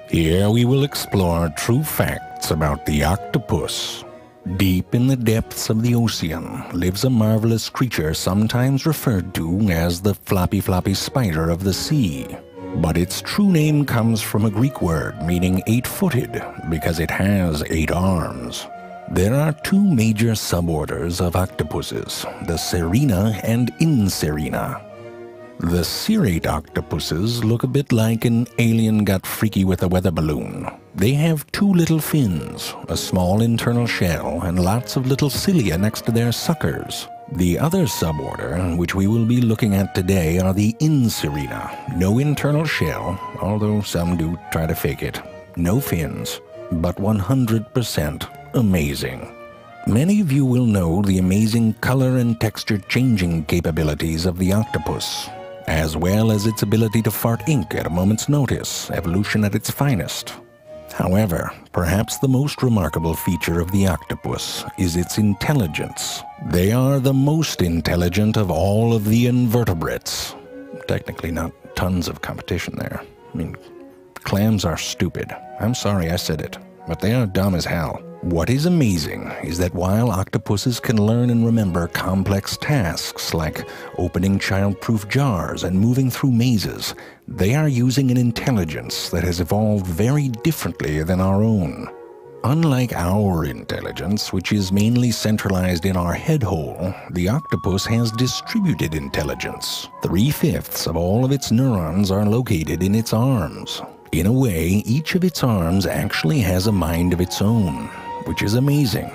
Here we will explore true facts about the octopus. Deep in the depths of the ocean lives a marvelous creature sometimes referred to as the floppy spider of the sea. But its true name comes from a Greek word meaning 8-footed because it has 8 arms. There are 2 major suborders of octopuses, the Serina and Inserina. The cirrate octopuses look a bit like an alien got freaky with a weather balloon. They have 2 little fins, a small internal shell, and lots of little cilia next to their suckers. The other suborder, which we will be looking at today, are the Inserina. No internal shell, although some do try to fake it. No fins, but 100% amazing. Many of you will know the amazing color and texture changing capabilities of the octopus, as well as its ability to fart ink at a moment's notice, evolution at its finest. However, perhaps the most remarkable feature of the octopus is its intelligence. They are the most intelligent of all of the invertebrates. Technically not tons of competition there. I mean, clams are stupid. I'm sorry I said it, but they are dumb as hell. What is amazing is that while octopuses can learn and remember complex tasks like opening child-proof jars and moving through mazes, they are using an intelligence that has evolved very differently than our own. Unlike our intelligence, which is mainly centralized in our head hole, the octopus has distributed intelligence. 3/5 of all of its neurons are located in its arms. In a way, each of its arms actually has a mind of its own, which is amazing.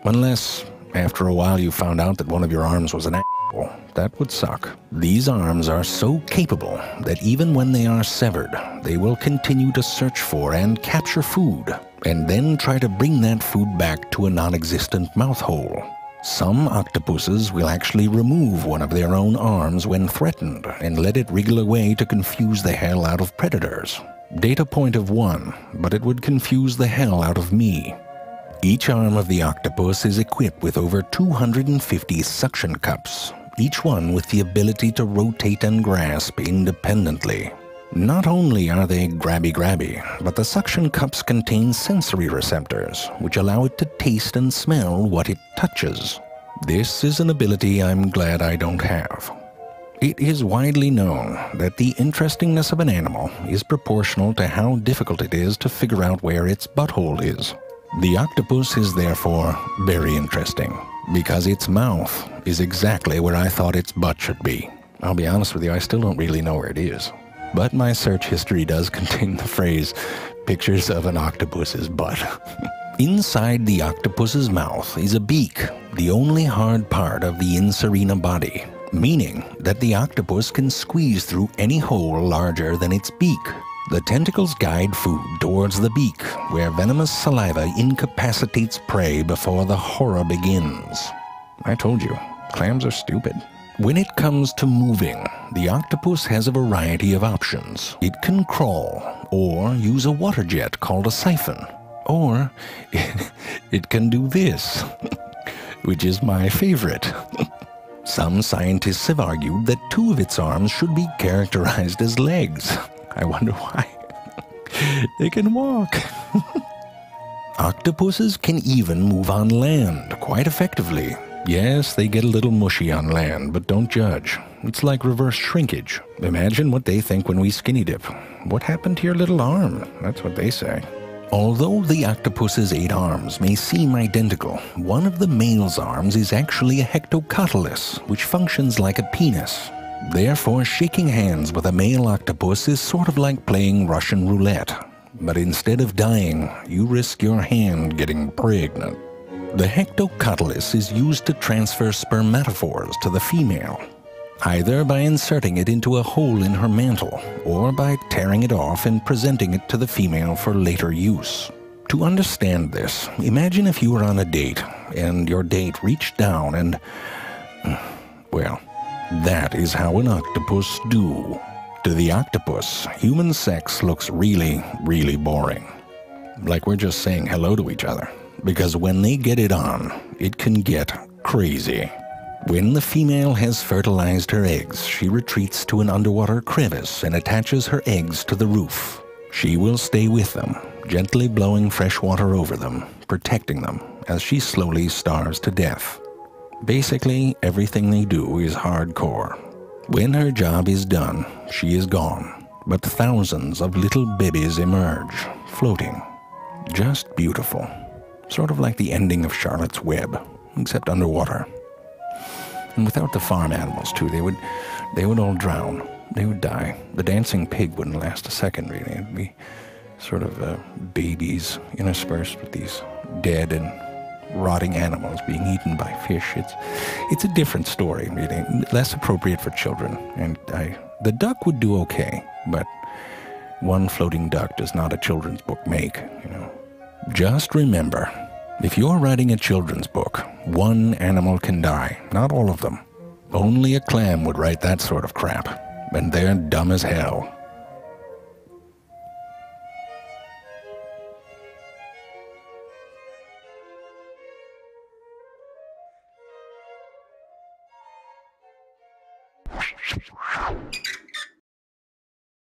Unless, after a while, you found out that one of your arms was an asshole. That would suck. These arms are so capable that even when they are severed, they will continue to search for and capture food, and then try to bring that food back to a non-existent mouth hole. Some octopuses will actually remove one of their own arms when threatened and let it wriggle away to confuse the hell out of predators. Data point of 1, but it would confuse the hell out of me. Each arm of the octopus is equipped with over 250 suction cups, each one with the ability to rotate and grasp independently. Not only are they grabby, but the suction cups contain sensory receptors, which allow it to taste and smell what it touches. This is an ability I'm glad I don't have. It is widely known that the interestingness of an animal is proportional to how difficult it is to figure out where its butthole is. The octopus is therefore very interesting, because its mouth is exactly where I thought its butt should be. I'll be honest with you, I still don't really know where it is. But my search history does contain the phrase, pictures of an octopus's butt. Inside the octopus's mouth is a beak, the only hard part of the Inserina body, meaning that the octopus can squeeze through any hole larger than its beak. The tentacles guide food towards the beak, where venomous saliva incapacitates prey before the horror begins. I told you, clams are stupid. When it comes to moving, the octopus has a variety of options. It can crawl, or use a water jet called a siphon, or it can do this, which is my favorite. Some scientists have argued that 2 of its arms should be characterized as legs. I wonder why. They can walk. Octopuses can even move on land quite effectively. Yes, they get a little mushy on land, but don't judge. It's like reverse shrinkage. Imagine what they think when we skinny dip. What happened to your little arm? That's what they say. Although the octopus's 8 arms may seem identical, one of the male's arms is actually a hectocotylus, which functions like a penis. Therefore, shaking hands with a male octopus is sort of like playing Russian roulette. But instead of dying, you risk your hand getting pregnant. The hectocotylus is used to transfer spermatophores to the female, either by inserting it into a hole in her mantle or by tearing it off and presenting it to the female for later use. To understand this, imagine if you were on a date and your date reached down and, well, that is how an octopus do. To the octopus, human sex looks really, really boring. Like we're just saying hello to each other. Because when they get it on, it can get crazy. When the female has fertilized her eggs, she retreats to an underwater crevice and attaches her eggs to the roof. She will stay with them, gently blowing fresh water over them, protecting them as she slowly starves to death. Basically, everything they do is hardcore. When her job is done, she is gone, but thousands of little babies emerge, floating. Just beautiful. Sort of like the ending of Charlotte's Web, except underwater. And without the farm animals, too, they would all drown. They would die. The dancing pig wouldn't last a second, really. It'd be sort of babies interspersed with these dead and rotting animals being eaten by fish. It's a different story, really, less appropriate for children. And the duck would do okay, but one floating duck does not a children's book make, you know. Just remember, if you're writing a children's book, one animal can die, not all of them. Only a clam would write that sort of crap, and they're dumb as hell.